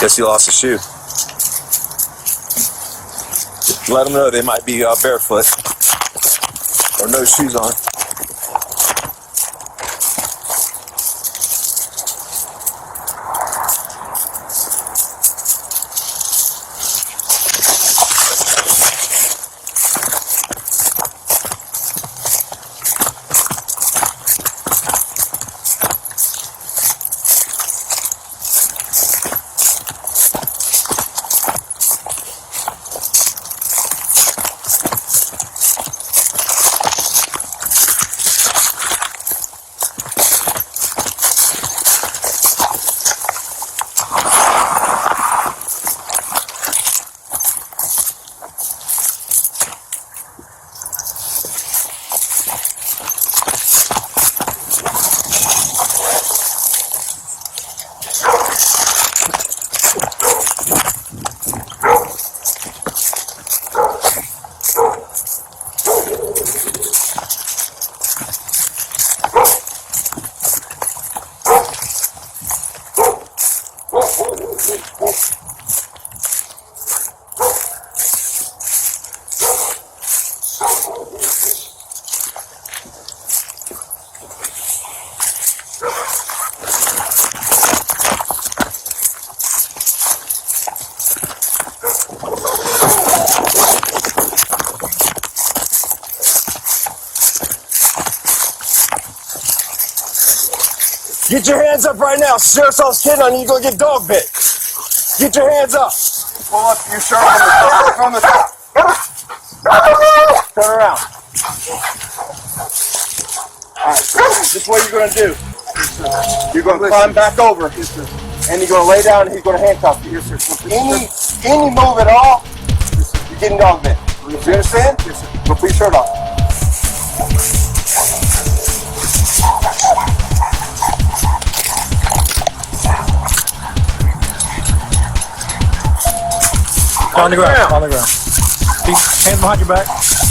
Guess he lost a shoe. Let them know they might be barefoot or no shoes on. Get your hands up right now. Sheriff's office kidding on you. You're going to get dog bit. Get your hands up. Pull up your shirt from the top. Turn around. All right. This is what you're going to do. You're going to climb back over. And you're going to lay down and he's going to handcuff you. Any move at all, you're getting dog bit. You understand? Yes, sir. Go put your shirt off. On the ground. Hands behind your back.